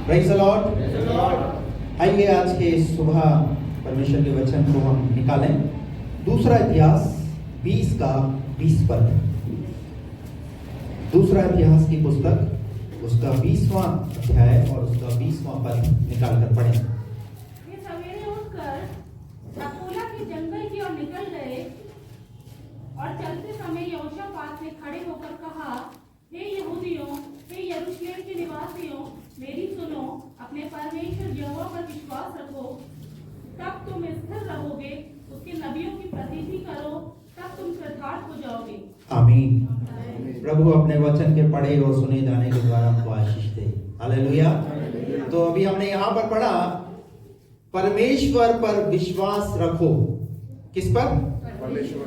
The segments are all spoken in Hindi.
Praise the Lord. आइए आज के सुबह परमेश्वर के वचन को हम निकालें। दूसरा इतिहास 20 का 20 पद। दूसरा इतिहास की पुस्तक उसका 20वां अध्याय और उसका 20वां पद निकाल कर पढ़ें। वे सवेरे उठकर अकोला के जंगल की ओर निकल गए और चलते समय यहोशापात ने खड़े होकर कहा, हे यहूदियों, हे यरूशलेम के निवासियों, मेरी सुनो, अपने परमेश्वर यहोवा पर विश्वास रखो, तब तुम स्थिर रहोगे। उसके नबियों की प्रतीति करो, तब तुम कृतार्थ हो जाओगे। आमीन। प्रभु अपने वचन के पढ़े और सुने जाने के द्वारा हमको आशीष दे। हालेलुया। तो अभी हमने यहाँ पर पढ़ा, परमेश्वर पर विश्वास रखो। किस पर?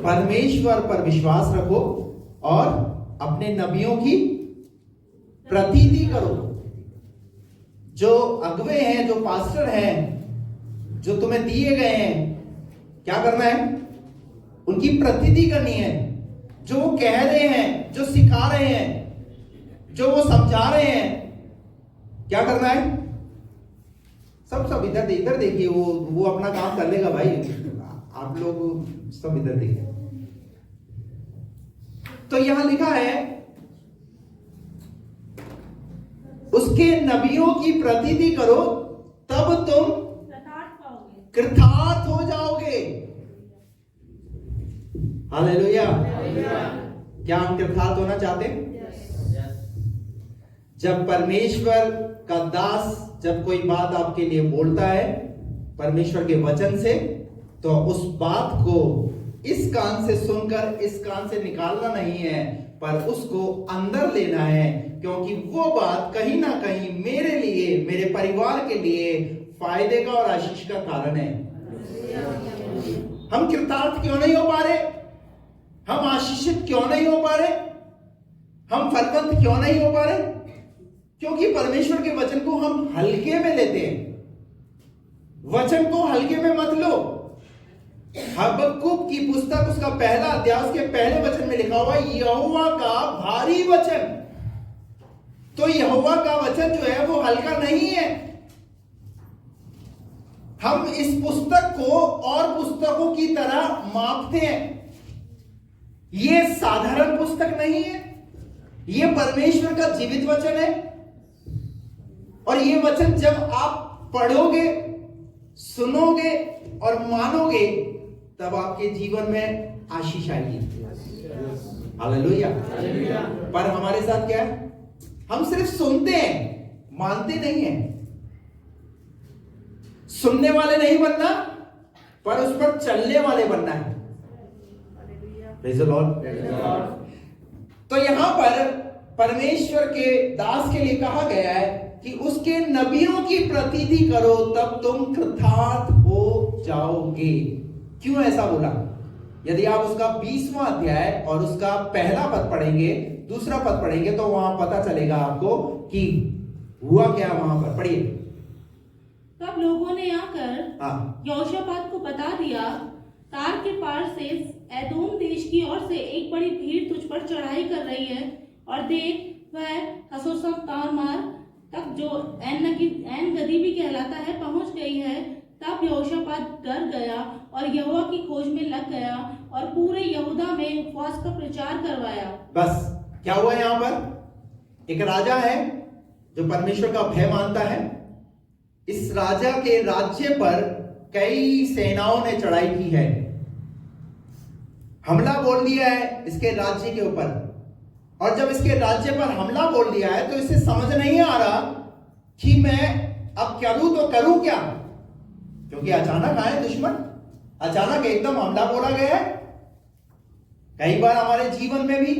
परमेश्वर पर विश्वास रखो और अपने नबियों की प्रतीति करो। जो अगुवे हैं, जो पास्टर हैं, जो तुम्हें दिए गए हैं, क्या करना है? उनकी प्रतीति करनी है। जो वो कह रहे हैं, जो सिखा रहे हैं, जो वो समझा रहे हैं, क्या करना है? सब इधर देखिए, वो अपना काम कर लेगा भाई। आप लोग सब इधर देखिए। तो यहां लिखा है, उसके नबियों की प्रतीति करो, तब तुम कृतार्थ हो जाओगे। हालेलुया। क्या हम कृतार्थ होना चाहते हैं? जब परमेश्वर का दास जब कोई बात आपके लिए बोलता है परमेश्वर के वचन से, तो उस बात को इस कान से सुनकर इस कान से निकालना नहीं है, पर उसको अंदर लेना है, क्योंकि वो बात कहीं ना कहीं मेरे लिए, मेरे परिवार के लिए फायदे का और आशीष का कारण है। हम कृतार्थ क्यों नहीं हो पा रहे? हम आशीषित क्यों नहीं हो पा रहे? हम फलवंत क्यों नहीं हो पा रहे? क्योंकि परमेश्वर के वचन को हम हल्के में लेते हैं। वचन को हल्के में मत लो। हबक्कुक की पुस्तक उसका पहला अध्याय के पहले वचन में लिखा हुआ, यहोवा का भारी वचन। तो यहोवा का वचन जो है वो हल्का नहीं है। हम इस पुस्तक को और पुस्तकों की तरह मापते हैं। ये साधारण पुस्तक नहीं है, ये परमेश्वर का जीवित वचन है। और ये वचन जब आप पढ़ोगे, सुनोगे और मानोगे, तब आपके जीवन में आशीष आएगी। हालेलुया। पर हमारे साथ क्या है? हम सिर्फ सुनते हैं, मानते नहीं हैं। सुनने वाले नहीं बनना, पर उस पर चलने वाले बनना है। Praise the Lord. तो यहां पर परमेश्वर के दास के लिए कहा गया है कि उसके नबियों की प्रतीति करो, तब तुम कृतार्थ हो जाओगे। क्यों ऐसा बोला? यदि आप उसका 20वां अध्याय और उसका पहला पद पढ़ेंगे, दूसरा पद पढ़ेंगे, तो वहां पता चलेगा आपको कि हुआ क्या। वहां पर पढ़िए। तब लोगों ने आकर यहोशापात को बता दिया, तार के पार से एदोम देश की ओर से एक बड़ी भीड़ तुझ पर चढ़ाई कर रही है, और देख, वह हसोर्सतामार तक, जो एन गदी भी कहलाता है, पहुंच गई है। तब यहोशापात डर गया और यहोवा की खोज में लग गया और पूरे यहूदा में उपवास का प्रचार करवाया। बस क्या हुआ? यहां पर एक राजा है जो परमेश्वर का भय मानता है। इस राजा के राज्य पर कई सेनाओं ने चढ़ाई की है, हमला बोल दिया है इसके राज्य के ऊपर। और जब इसके राज्य पर हमला बोल दिया है, तो इसे समझ नहीं आ रहा कि मैं अब करूं तो करूं क्या, क्योंकि अचानक आए दुश्मन, अचानक एकदम हमला बोला गया है। कई बार हमारे जीवन में भी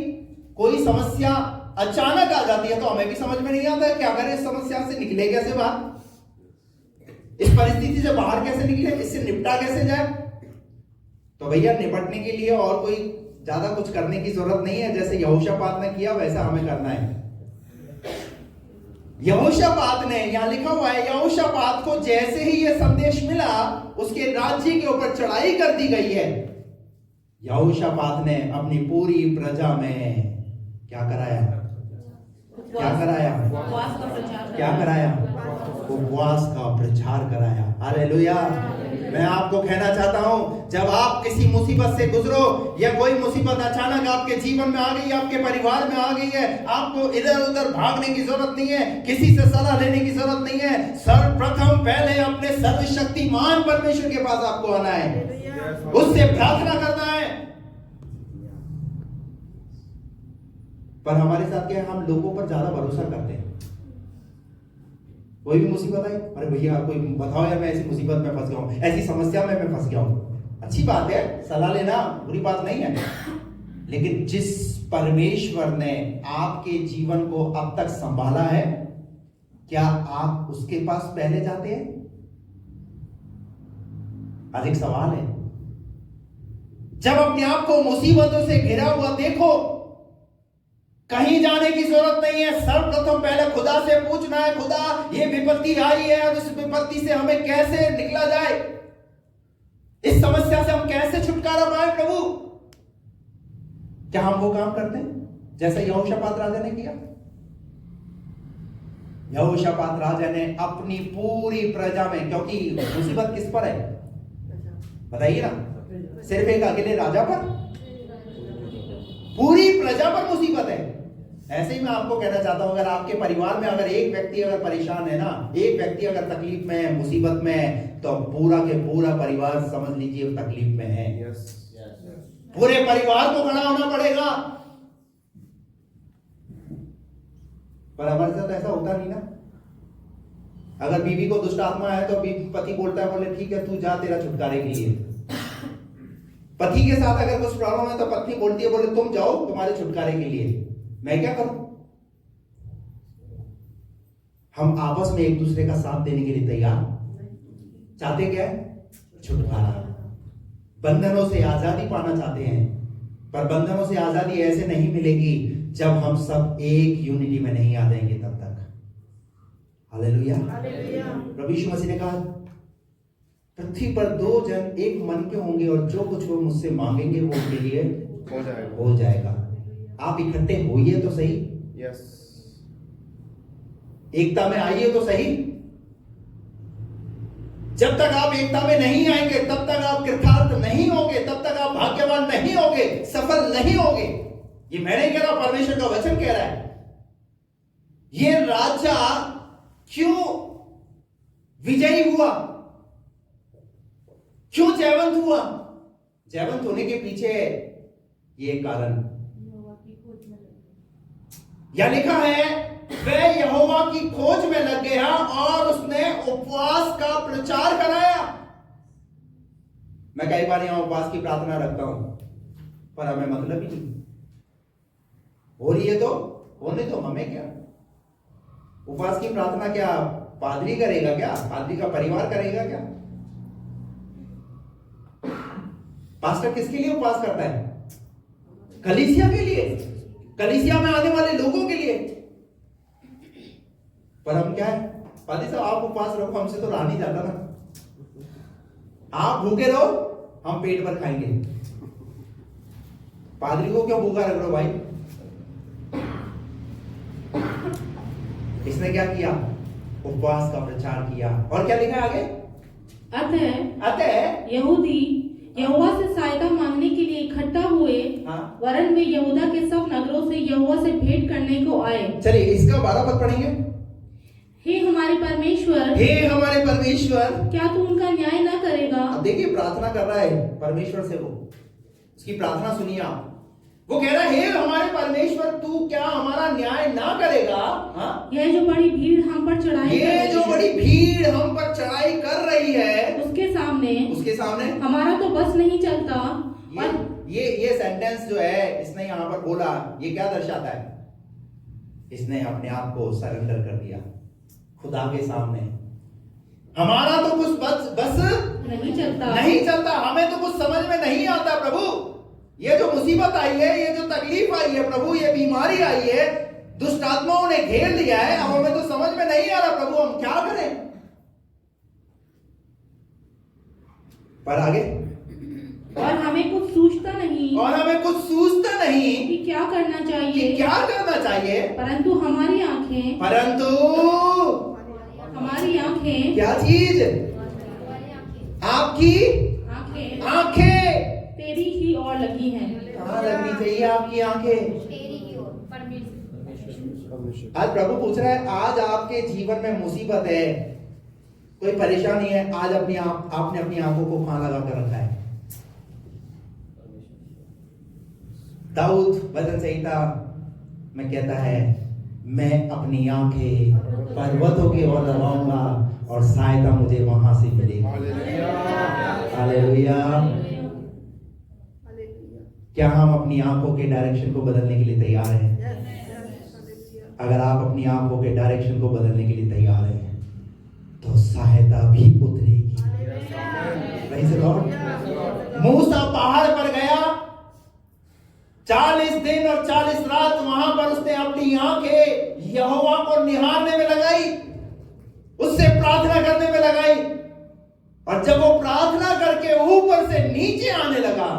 कोई समस्या अचानक आ जाती है, तो हमें भी समझ में नहीं आता है क्या करें, इस समस्या से निकले कैसे बाहर, इस परिस्थिति से बाहर कैसे निकले, इससे निपटा कैसे जाए। तो भैया, निपटने के लिए और कोई ज्यादा कुछ करने की जरूरत नहीं है। जैसे यहोशापात ने किया, वैसा हमें करना है। यहोशापात ने, यहां लिखा हुआ है, यहोशापात को जैसे ही यह संदेश मिला, उसके राज्य के ऊपर चढ़ाई कर दी गई है। यहोशापात ने अपनी पूरी प्रजा में क्या कराया? क्या कराया? उपवास का प्रचार क्या कराया? उपवास का प्रचार कराया। हालेलुया। मैं आपको कहना चाहता हूं, जब आप किसी मुसीबत से गुजरो या कोई मुसीबत अचानक आपके जीवन में आ गई है, आपके परिवार में आ गई है, आपको इधर उधर भागने की जरूरत नहीं है, किसी से सलाह लेने की जरूरत नहीं है। सर्वप्रथम पहले अपने सर्वशक्तिमान परमेश्वर के पास आपको आना है, उससे प्रार्थना करना है। पर हमारे साथ क्या है, हम लोगों पर ज्यादा भरोसा करते हैं। कोई भी मुसीबत आई, अरे भैया कोई बताओ यार, मैं ऐसी मुसीबत में फंस गया हूं, ऐसी समस्या में मैं फंस गया हूं। अच्छी बात है, सलाह लेना बुरी बात नहीं है, लेकिन जिस परमेश्वर ने आपके जीवन को अब तक संभाला है, क्या आप उसके पास पहले जाते हैं? आज एक सवाल है। जब अपने आप को मुसीबतों से घिरा हुआ देखो, कहीं जाने की जरूरत नहीं है, सर्वप्रथम पहले खुदा से पूछना है, खुदा ये विपत्ति आई है और इस विपत्ति से हमें कैसे निकला जाए, इस समस्या से हम कैसे छुटकारा पाए प्रभु। क्या हम वो काम करते हैं जैसे यहोशापात राजा ने किया? यहोशापात राजा ने अपनी पूरी प्रजा में, क्योंकि मुसीबत किस पर है बताइए ना, सिर्फ एक अकेले राजा पर? पूरी प्रजा पर मुसीबत है। ऐसे ही मैं आपको कहना चाहता हूं, अगर आपके परिवार में अगर एक व्यक्ति अगर परेशान है ना, एक व्यक्ति अगर तकलीफ में है, मुसीबत में है, तो पूरा के पूरा परिवार समझ लीजिए तकलीफ में है। पूरे परिवार को खड़ा होना पड़ेगा। पर हमारे साथ ऐसा होता नहीं ना। अगर बीवी को दुष्ट आत्मा है तो पति बोलता है, बोले ठीक है तू जा, तेरा छुटकारे के लिए। पति के साथ अगर कुछ प्रॉब्लम है तो पत्नी बोलती है, बोले तुम जाओ तुम्हारे छुटकारे के लिए, मैं क्या करूं? हम आपस में एक दूसरे का साथ देने के लिए तैयार? चाहते क्या है? छुटकारा, बंधनों से आजादी पाना चाहते हैं। पर बंधनों से आजादी ऐसे नहीं मिलेगी जब हम सब एक यूनिटी में नहीं आ जाएंगे तब तक। हालेलुया। प्रभु यीशु मसीह ने कहा, पृथ्वी पर दो जन एक मन के होंगे और जो कुछ वो मुझसे मांगेंगे वो उनके लिए हो जाएगा। आप इकट्ठे होइए तो सही, एकता में आइए तो सही। जब तक आप एकता में नहीं आएंगे तब तक आप कृतार्थ नहीं होंगे, तब तक आप भाग्यवान नहीं होंगे, सफल नहीं होंगे। ये मैं नहीं कह रहा, परमेश्वर का वचन कह रहा है। ये राजा क्यों विजयी हुआ, क्यों जयवंत हुआ? जयवंत होने के पीछे ये कारण या लिखा है, वह यहोवा की खोज में लग गया और उसने उपवास का प्रचार कराया। मैं कई बार यहां उपवास की प्रार्थना रखता हूं, पर हमें मतलब ही नहीं हो रही है, तो होने तो हमें क्या। उपवास की प्रार्थना क्या पादरी करेगा क्या? पादरी का परिवार करेगा क्या? पास्टर किसके लिए उपवास करता है? कलीसिया के लिए, कलीसिया में आने वाले लोगों के लिए। पर हम क्या है, पादरी साहब आप उपवास रखो, हमसे तो रहा नहीं जाता ना। आप भूखे रहो, हम पेट भर खाएंगे। पादरी को क्यों भूखा रख रहे हो भाई? इसने क्या किया? उपवास का प्रचार किया। और क्या लिखा है आगे? अतः यहूदी यहोवा से सहायता मांगने के लिए इकट्ठा हुए, वरन वे यहूदा के सब नगरों से यहोवा से भेंट करने को आए। चलिए इसका 12 पद पढ़ेंगे। हे हमारे परमेश्वर, हे हमारे परमेश्वर, क्या तू उनका न्याय न करेगा? अब देखिए प्रार्थना कर रहा है परमेश्वर से, वो उसकी प्रार्थना सुनिए आप। वो कह रहा है, हे हमारे परमेश्वर, तू क्या हमारा न्याय ना करेगा? यह जो बड़ी भीड़ हम पर चढ़ाई कर रही है, उसके सामने हमारा तो बस नहीं चलता। ये सेंटेंस जो है इसने यहाँ पर बोला, ये क्या दर्शाता है? इसने अपने आप को सरेंडर कर दिया खुदा के सामने। हमारा तो कुछ बस नहीं चलता, हमें तो कुछ समझ में नहीं आता प्रभु। ये जो मुसीबत आई है, ये जो तकलीफ आई है प्रभु, ये बीमारी आई है, दुष्ट आत्माओं ने घेर लिया है, अब हमें तो समझ में नहीं आ रहा प्रभु, हम क्या करें? पर आगे और हमें कुछ सूझता नहीं और हमें कुछ सूझता नहीं कि क्या करना कि चाहिए, क्या करना चाहिए, परंतु हमारी आंखें क्या चीज? आपकी आंखें आंखें तेरी ही ओर लगी हैं। कहाँ लगनी चाहिए आपकी आंखें? आज प्रभु पूछ रहा है, आज आपके जीवन में मुसीबत है, कोई परेशानी है, आज आपने अपनी आंखों को कहां लगा कर रखा है? दाऊद भजन संहिता में कहता है, मैं अपनी आंखें पर्वतों की ओर लगाऊंगा और सहायता मुझे वहां से मिलेगी। हालेलुया। क्या हम अपनी आंखों के डायरेक्शन को बदलने के लिए तैयार हैं? अगर आप अपनी आंखों के डायरेक्शन को बदलने के लिए तैयार हैं तो सहायता भी उतरेगी। Praise the Lord. मूसा पहाड़ पर गया, 40 दिन और 40 रात वहां पर उसने अपनी आंखें यहोवा को निहारने में लगाई, उससे प्रार्थना करने में लगाई। और जब वो प्रार्थना करके ऊपर से नीचे आने लगा,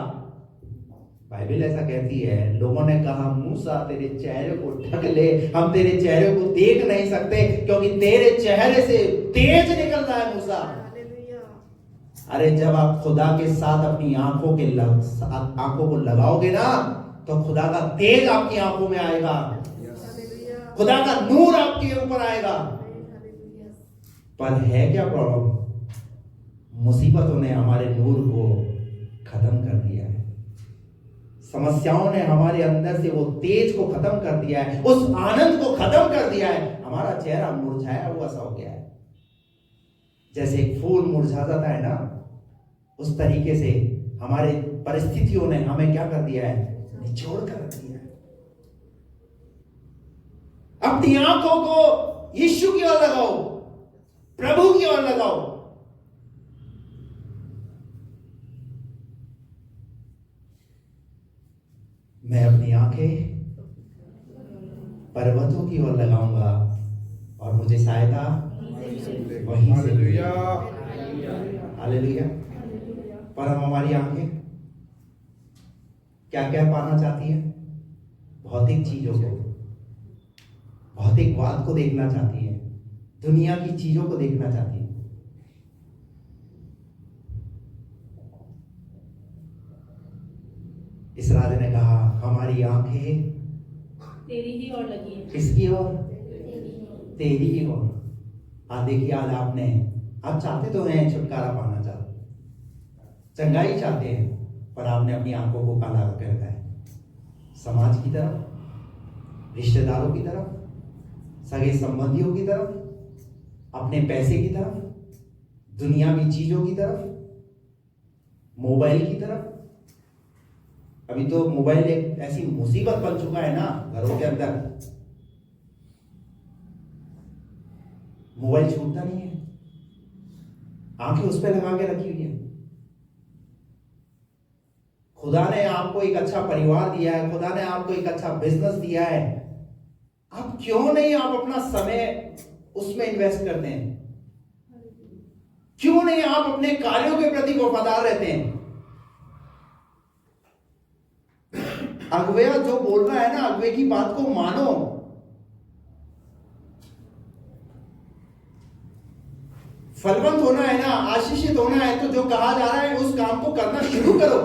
बाइबल ऐसा कहती है, लोगों ने कहा, मूसा तेरे चेहरे को ढक ले, हम तेरे चेहरे को देख नहीं सकते क्योंकि तेरे चेहरे से तेज निकल रहा है मूसा। अरे जब आप खुदा के साथ अपनी आंखों को लगाओगे ना, तो खुदा का तेज आपकी आंखों में आएगा, खुदा का नूर आपके ऊपर आएगा। पर है क्या प्रॉब्लम? मुसीबतों ने हमारे नूर को खत्म कर दिया है, समस्याओं ने हमारे अंदर से वो तेज को खत्म कर दिया है, उस आनंद को खत्म कर दिया है। हमारा चेहरा मुरझाया हुआ सा हो गया है। जैसे एक फूल मुरझा जाता है ना, उस तरीके से हमारे परिस्थितियों ने हमें क्या कर दिया है? निचोड़ कर रख दिया है। अपनी आंखों को यीशु की ओर लगाओ, प्रभु की ओर लगाओ। मैं अपनी आंखें पर्वतों की ओर लगाऊंगा और मुझे सहायता वहीं से मिलेगी। हालेलुया। पर हम हमारी आंखें क्या क्या पाना चाहती है? भौतिक चीजों को, भौतिकवाद को देखना चाहती है, दुनिया की चीजों को देखना चाहती है। इस राजा ने कहा, हमारी आंखें तेरी ही ओर लगी है। किसकी ओर? तेरी ही ओर। आज देखिए, आज आप चाहते तो हैं, छुटकारा पाना चाहते, चंगाई चाहते हैं, पर आपने अपनी आंखों को काला करके रखा है समाज की तरफ, रिश्तेदारों की तरफ, सगे संबंधियों की तरफ, अपने पैसे की तरफ, दुनियावी चीजों की तरफ, मोबाइल की तरफ। अभी तो मोबाइल एक ऐसी मुसीबत बन चुका है ना घरों के अंदर, मोबाइल छूटता नहीं है, आंखें उस पर लगा के रखी हुई है। खुदा ने आपको एक अच्छा परिवार दिया है, खुदा ने आपको एक अच्छा बिजनेस दिया है, आप क्यों नहीं आप अपना समय उसमें इन्वेस्ट करते हैं? क्यों नहीं आप अपने कार्यों के प्रति वफादार रहते हैं? अगुआ जो बोल रहा है ना, अगुए की बात को मानो। फलवंत होना है ना, आशीषित होना है, तो जो कहा जा रहा है उस काम को करना शुरू करो।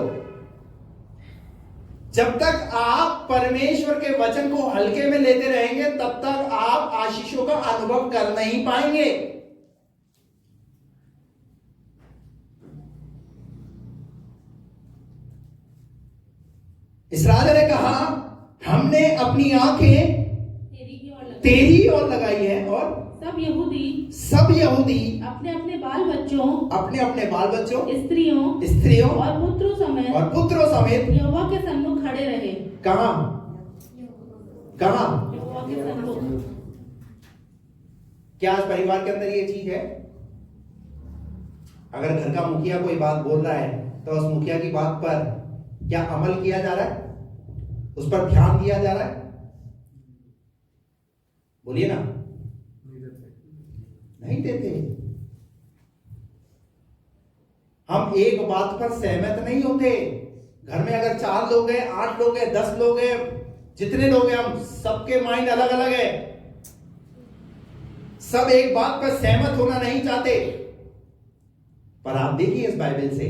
जब तक आप परमेश्वर के वचन को हल्के में लेते रहेंगे, तब तक आप आशीषों का अनुभव कर नहीं पाएंगे। इस राजा ने कहा, हमने अपनी आंखें तेरी ओर लगाई है और सब यहूदी अपने अपने बाल बच्चों स्त्रियों और पुत्रों समेत यहोवा के सन्मुख खड़े रहे। कहां? यहोवा के सन्मुख। क्या आज परिवार के अंदर ये चीज है? अगर घर का मुखिया कोई बात बोल रहा है तो उस मुखिया की बात पर क्या अमल किया जा रहा है? उस पर ध्यान दिया जा रहा है? बोलिए ना। नहीं देते। हम एक बात पर सहमत नहीं होते। घर में अगर 4 लोग हैं, 8 लोग हैं, 10 लोग हैं, जितने लोग हैं, हम सबके माइंड अलग अलग है। सब एक बात पर सहमत होना नहीं चाहते। पर आप देखिए इस बाइबल से,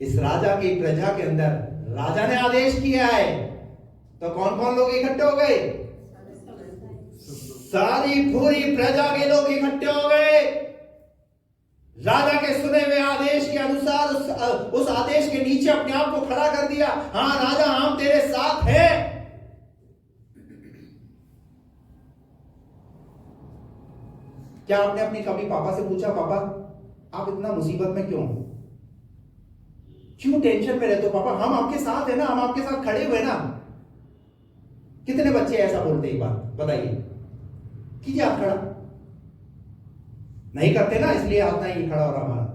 इस राजा की प्रजा के अंदर राजा ने आदेश किया है तो कौन कौन लोग इकट्ठे हो गए? सारी पूरी प्रजा के लोग इकट्ठे हो गए। राजा के सुने हुए आदेश के अनुसार उस आदेश के नीचे अपने आप को खड़ा कर दिया। हाँ राजा, हम तेरे साथ हैं। क्या आपने अपनी कभी पापा से पूछा, पापा आप इतना मुसीबत में क्यों टेंशन में रहते हो? पापा हम आपके साथ है ना, हम आपके साथ खड़े हुए ना। कितने बच्चे ऐसा बोलते हैं? बात बताइए, कीजिए आप खड़ा। नहीं करते ना, इसलिए हाथ नहीं खड़ा हो रहा हमारा।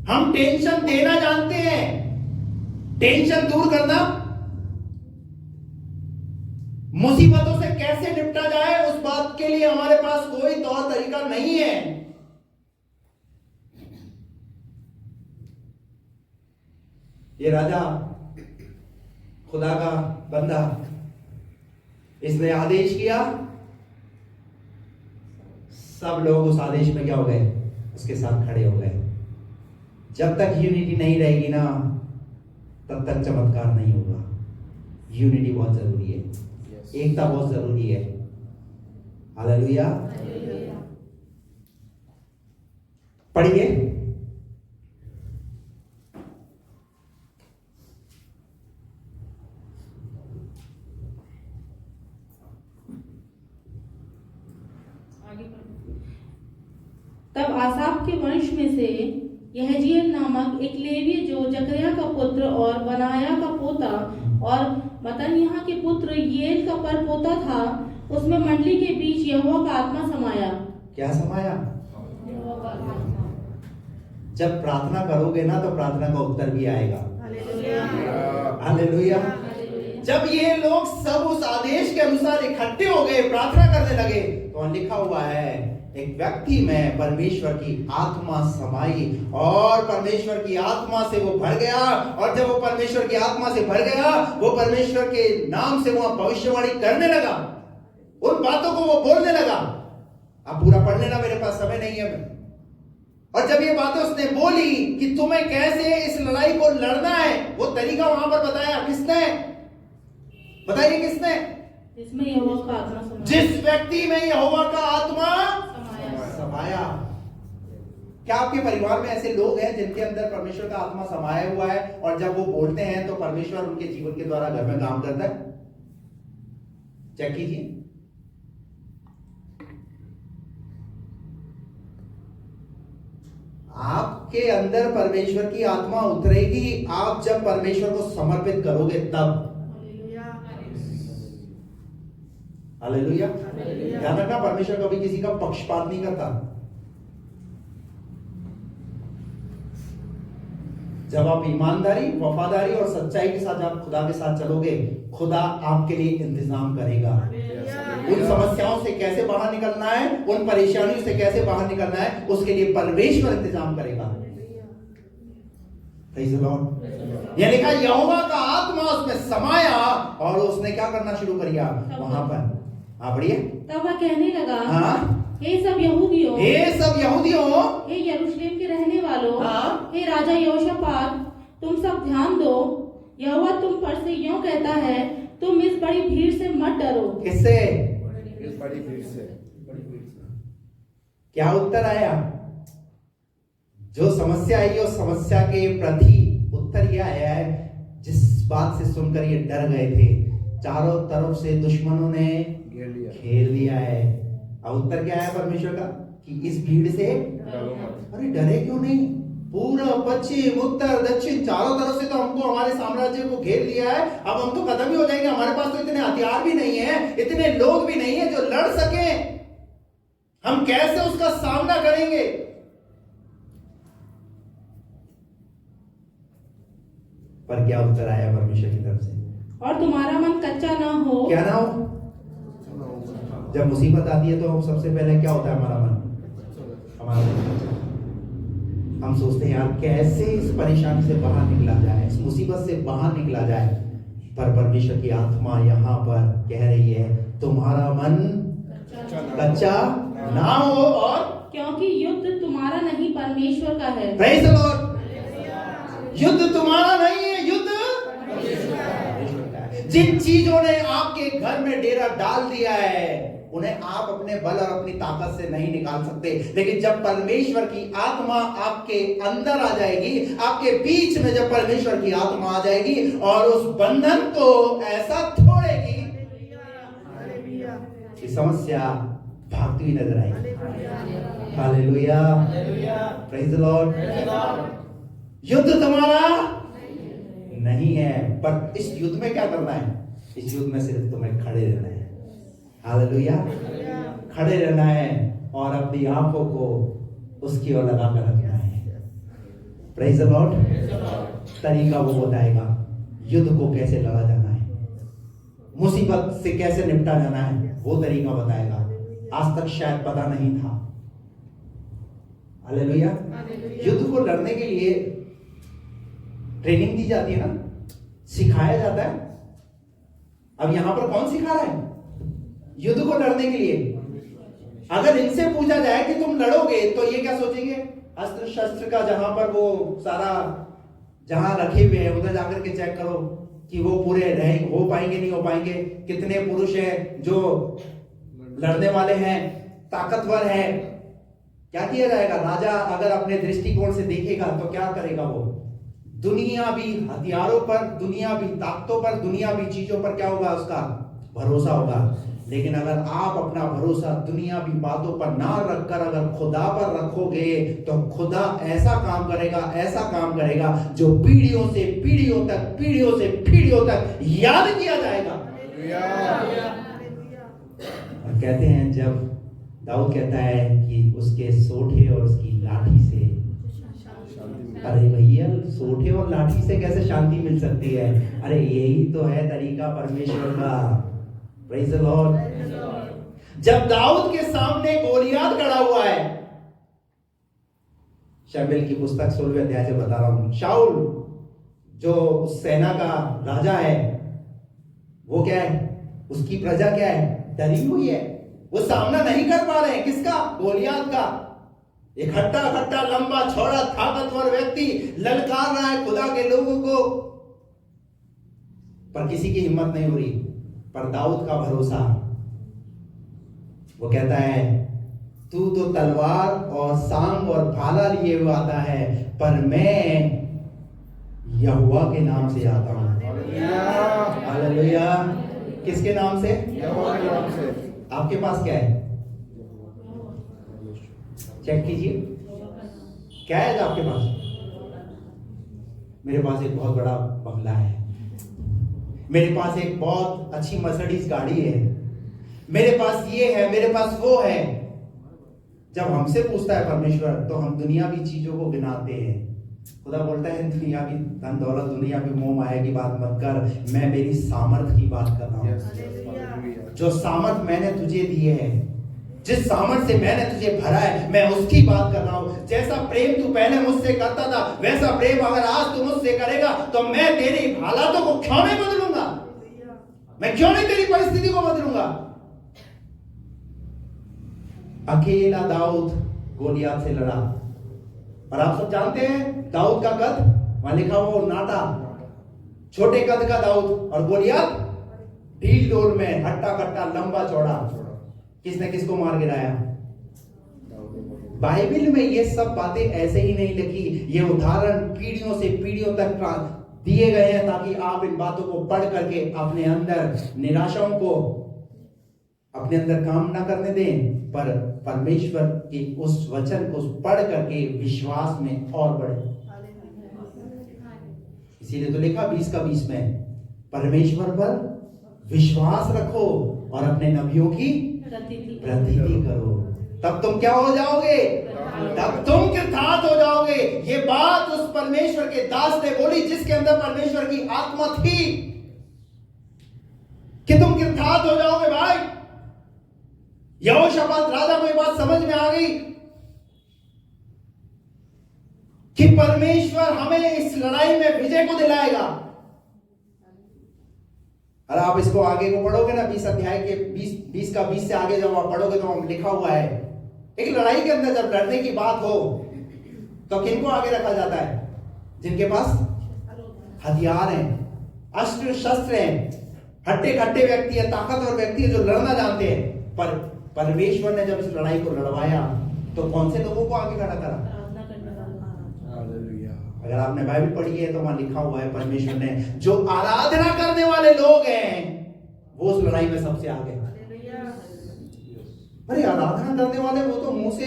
हम टेंशन देना जानते हैं, टेंशन दूर करना, मुसीबतों से कैसे निपटा जाए उस बात के लिए हमारे पास कोई तौर तरीका नहीं है। ये राजा खुदा का बंदा, इसने आदेश किया, सब लोग उस आदेश में क्या हो गए? उसके साथ खड़े हो गए। जब तक यूनिटी नहीं रहेगी ना, तब तक चमत्कार नहीं होगा। यूनिटी बहुत जरूरी है, एकता बहुत जरूरी है। हालेलुया। पढ़िए। तब आसाफ के वंश में से यहजीएल नामक एक लेवीय जो जकरिया का पुत्र और बनाया का पोता और मतन्याह के पुत्र येल का परपोता था, उसमें मंडली के बीच यहोवा का आत्मा समाया। क्या समाया? जब प्रार्थना करोगे ना तो प्रार्थना का उत्तर भी आएगा। हालेलुया। जब ये लोग सब उस आदेश के अनुसार इकट्ठे हो गए, प्रार्थना करने लगे, तो लिखा हुआ है एक व्यक्ति में परमेश्वर की आत्मा समाई और परमेश्वर की आत्मा से वो भर गया। और जब वो परमेश्वर की आत्मा से भर गया, वो परमेश्वर के नाम से वहां भविष्यवाणी करने लगा, उन बातों को वो बोलने लगा। अब पूरा पढ़ लेना, मेरे पास समय नहीं है। और जब ये बातें उसने बोली कि तुम्हें कैसे इस लड़ाई को लड़ना है, वो तरीका वहां पर बताया। किसने? बताइए किसने? जिसमें यहोवा का आत्मा समाया। जिस व्यक्ति में यहोवा का आत्मा समाया। क्या आपके परिवार में ऐसे लोग हैं जिनके अंदर परमेश्वर का आत्मा समाया हुआ है और जब वो बोलते हैं तो परमेश्वर उनके जीवन के द्वारा घर में काम करता है? चेक कीजिए। आपके अंदर परमेश्वर की आत्मा उतरेगी आप जब परमेश्वर को समर्पित करोगे तब। हालेलुया। ध्यान रखना, परमेश्वर कभी किसी का पक्षपात नहीं करता। जब आप ईमानदारी, वफादारी और सच्चाई के साथ आप खुदा के साथ चलोगे, खुदा आपके लिए इंतजाम करेगा। उन समस्याओं से कैसे बाहर निकलना है, उन परेशानियों से कैसे बाहर निकलना है, उसके लिए परमेश्वर इंतजाम करेगा। यह लिखा, यहोवा का आत्मा उसमें समाया और उसने क्या करना शुरू कर दिया वहां पर। हाँ बढ़िए। तब वह कहने लगा, हाँ, हे सब यहूदियों, हे यरूशलेम के रहने वालों, हाँ, हे राजा यहोशापात, तुम सब ध्यान दो। यहोवा तुम पर से यूं कहता है, तुम इस बड़ी भीड़ से मत डरो। किससे? इस बड़ी भीड़ से। क्या उत्तर आया? जो समस्या आई उस समस्या के प्रति उत्तर यह आया है, जिस बात से सुनकर ये डर गए थे, चारों तरफ से दुश्मनों ने घेर लिया है। अब उत्तर क्या है परमेश्वर का? कि इस भीड़ से अरे डरे क्यों नहीं? पूर्व, पश्चिम, उत्तर, दक्षिण, चारों तरफ से तो हमको हमारे साम्राज्य को घेर लिया है। अब हम तो खत्म ही हो जाएंगे। हमारे पास तो इतने हथियार भी नहीं है, इतने लोग भी नहीं है जो लड़ सके। हम कैसे उसका सामना करेंगे? पर क्या उत्तर आया परमेश्वर की तरफ से? और तुम्हारा मन कच्चा ना हो। क्या ना हो? जब मुसीबत आती है तो सबसे पहले क्या होता है? हमारा मन हम सोचते हैं यार कैसे इस परेशानी से बाहर निकला जाए, इस मुसीबत से बाहर निकला जाए, पर परमेश्वर की आत्मा यहाँ पर कह रही है तुम्हारा मन कच्चा ना हो, और क्योंकि युद्ध तुम्हारा नहीं परमेश्वर का है। Praise the Lord. युद्ध तुम्हारा नहीं है, युद्ध परमेश्वर का है। जिन चीजों ने आपके घर में डेरा डाल दिया है उन्हें आप अपने बल और अपनी ताकत से नहीं निकाल सकते, लेकिन जब परमेश्वर की आत्मा आपके अंदर आ जाएगी, आपके बीच में जब परमेश्वर की आत्मा आ जाएगी और उस बंधन को ऐसा तोड़ेगी कि समस्या भागती हुई नजर आएगी। Hallelujah, praise the Lord. युद्ध तुम्हारा नहीं है, पर इस युद्ध में क्या करना है? इस युद्ध में सिर्फ तुम्हें खड़े रहना है। हालेलुया, खड़े रहना है और अपनी आंखों को उसकी ओर लगा कर रखना है। Praise the Lord. तरीका वो बताएगा, युद्ध को कैसे लड़ा जाना है, मुसीबत से कैसे निपटा जाना है, वो तरीका बताएगा। आज तक शायद पता नहीं था। हालेलुया। युद्ध को लड़ने के लिए ट्रेनिंग दी जाती है ना, सिखाया जाता है। अब यहां पर कौन सिखा रहा है युद्ध को लड़ने के लिए? अगर इनसे पूछा जाए कि तुम लड़ोगे तो ये क्या सोचेंगे? अस्त्र शस्त्र का जहां पर वो सारा जहां रखे हुए हैं उधर जाकर के चेक करो कि वो पूरे हो पाएंगे नहीं हो पाएंगे, कितने पुरुष हैं जो लड़ने वाले हैं, ताकतवर है। क्या किया जाएगा? राजा अगर अपने दृष्टिकोण से देखेगा तो क्या करेगा? वो दुनियावी हथियारों पर, दुनियावी ताकतों पर, दुनियावी चीजों पर क्या होगा? उसका भरोसा होगा। लेकिन अगर आप अपना भरोसा दुनियावी बातों पर ना रखकर अगर खुदा पर रखोगे तो खुदा ऐसा काम करेगा, ऐसा काम करेगा जो पीढ़ियों से पीढ़ियों तक, पीढ़ियों से पीढ़ियों तक याद किया जाएगा। और कहते हैं, जब दाऊद कहता है कि उसके सोठे और उसकी लाठी से, अरे भैया सोठे और लाठी से कैसे शांति मिल सकती है? अरे यही तो है तरीका परमेश्वर का। Praise the Lord. जब दाऊद के सामने गोलियात खड़ा हुआ है, शमूएल की पुस्तक 16वें अध्याय से बता रहा हूं, शाऊल जो सेना का राजा है, वो क्या है? उसकी प्रजा क्या है? डरी हुई है। वो सामना नहीं कर पा रहे हैं। किसका? गोलियात का। एक हट्टा लंबा चौड़ा ताकतवर व्यक्ति ललकार रहा है खुदा के लोगों को, पर किसी की हिम्मत नहीं हो रही। पर दाऊद का भरोसा, वो कहता है तू तो तलवार और सांग और भाला लिए हुए आता है, पर मैं यहोवा के नाम से आता हूं। हालेलुया। किसके नाम से? यहोवा के नाम से। आपके पास क्या है? चेक कीजिए, क्या है आपके पास? मेरे पास एक बहुत बड़ा बंगला है, मेरे पास एक बहुत अच्छी मर्सिडीज गाड़ी है, मेरे पास ये है, मेरे पास वो है। जब हमसे पूछता है परमेश्वर तो हम दुनियावी चीजों को गिनाते हैं। खुदा बोलता है दुनिया की धन दौलत, दुनिया की मोह माया की बात मत कर, मैं मेरी सामर्थ की बात कर रहा हूं। जो सामर्थ मैंने तुझे दिए है, जिस सामर्थ से मैंने तुझे भरा है, मैं उसकी बात कर रहा हूं। जैसा प्रेम तू पहले मुझसे करता था, वैसा प्रेम अगर आज तू मुझसे करेगा तो मैं तेरी हालातों को क्यों नहीं बदलूंगा? मैं क्यों नहीं तेरी परिस्थिति को बदलूंगा? अकेला दाऊद गोलियात से लड़ा। और आप सब जानते हैं दाऊद का कद, वहां लिखा वो नाटा, छोटे कद का दाऊद, और गोलियात ढील डोल में हट्टा कट्टा लंबा चौड़ा। किसने किसको मार गिराया? बाइबल में ये सब बातें ऐसे ही नहीं लिखी, ये उदाहरण पीढ़ियों से पीढ़ियों तक दिए गए हैं ताकि आप इन बातों को पढ़ करके अपने अंदर निराशाओं को अपने अंदर काम ना करने दें, पर परमेश्वर के उस वचन को पढ़ करके विश्वास में और बढ़े। इसीलिए तो लिखा 20 का 20 में, परमेश्वर पर विश्वास रखो और अपने नबियों की प्रतीति करो, तब तुम क्या हो जाओगे? तब तुम कृतार्थ हो जाओगे। ये बात उस परमेश्वर के दास ने बोली जिसके अंदर परमेश्वर की आत्मा थी कि तुम कृतार्थ हो जाओगे। भाई यहोशापात राजा को ये बात समझ में आ गई। कि परमेश्वर हमें इस लड़ाई में विजय को दिलाएगा। और आप इसको आगे को पढ़ोगे ना 20 अध्याय के 20 का 20 से आगे जब आप पढ़ोगे तो लिखा हुआ है एक लड़ाई के अंदर जब डरने की बात हो तो किनको आगे रखा जाता है? जिनके पास हथियार हैं, अस्त्र शस्त्र हैं, हट्टे खट्टे व्यक्ति है, ताकतवर व्यक्ति है जो लड़ना जानते हैं। पर परमेश्वर ने जब इस लड़ाई को लड़वाया तो कौन से लोगों को आगे खड़ा करा? अगर आपने बाइबल पढ़ी है तो वहां लिखा हुआ है परमेश्वर ने जो आराधना करने वाले लोग हैं वो उस लड़ाई में सबसे आगे। अरे आराधना करने वाले वो तो मुंह से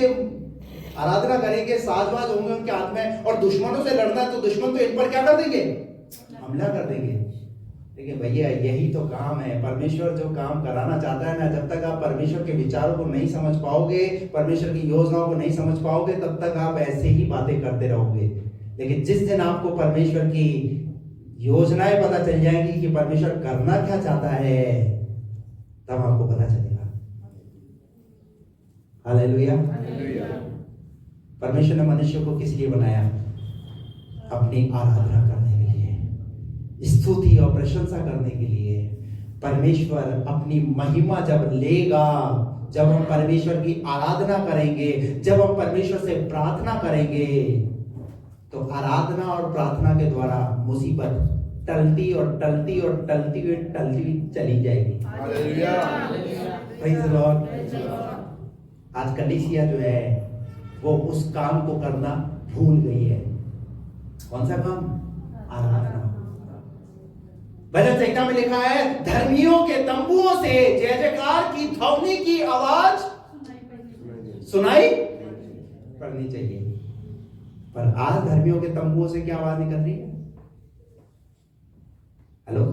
आराधना करेंगे, साजवाज होंगे उनके हाथ में, और दुश्मनों से लड़ना तो दुश्मन तो इन पर क्या कर देंगे? हमला कर देंगे। देखिए भैया यही तो काम है। परमेश्वर जो काम कराना चाहता है ना, जब तक आप परमेश्वर के विचारों को नहीं समझ पाओगे, परमेश्वर की योजनाओं को नहीं समझ पाओगे, तब तक आप ऐसे ही बातें करते रहोगे। लेकिन जिस दिन आपको परमेश्वर की योजनाएं पता चल जाएंगी कि परमेश्वर करना क्या चाहता है, तब आपको पता चलेगा। हालेलुया। परमेश्वर ने मनुष्य को किस लिए बनाया? अपनी आराधना करने के लिए, स्तुति और प्रशंसा करने के लिए। परमेश्वर अपनी महिमा जब लेगा, जब हम परमेश्वर की आराधना करेंगे, जब हम परमेश्वर से प्रार्थना करेंगे, तो आराधना और प्रार्थना के द्वारा मुसीबत टलती और टलती और टलती हुई चली जाएगी। Praise the Lord. आज कलीसिया जो है वो उस काम को करना भूल गई है। कौन सा काम? आराधना। भजन संहिता में लिखा है धर्मियों के तंबुओं से जय जयकार की ध्वनि की आवाज सुनाई पड़नी चाहिए। पर आज धर्मियों के तंबुओं से क्या आवाज निकल रही है? हेलो,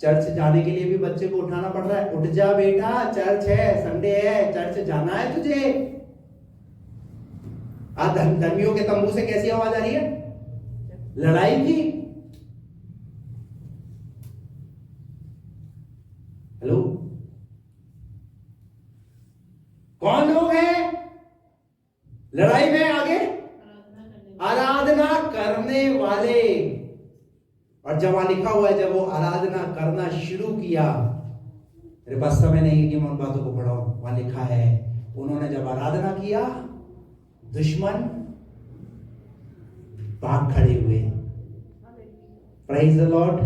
चर्च जाने के लिए भी बच्चे को उठाना पड़ रहा है। उठ जा बेटा, चर्च है, संडे है, चर्च जाना है तुझे। आज धर्मियों के तंबू से कैसी आवाज आ रही है? लड़ाई की। हेलो, कौन लोग हैं लड़ाई में आगे? आराधना करने वाले। और जब वहां लिखा हुआ है जब वो आराधना करना शुरू किया, मेरे पास समय नहीं है कि मैं उन बातों को पढ़ाऊं। वहां लिखा है उन्होंने जब आराधना किया, दुश्मन भाग खड़े हुए। Praise the Lord.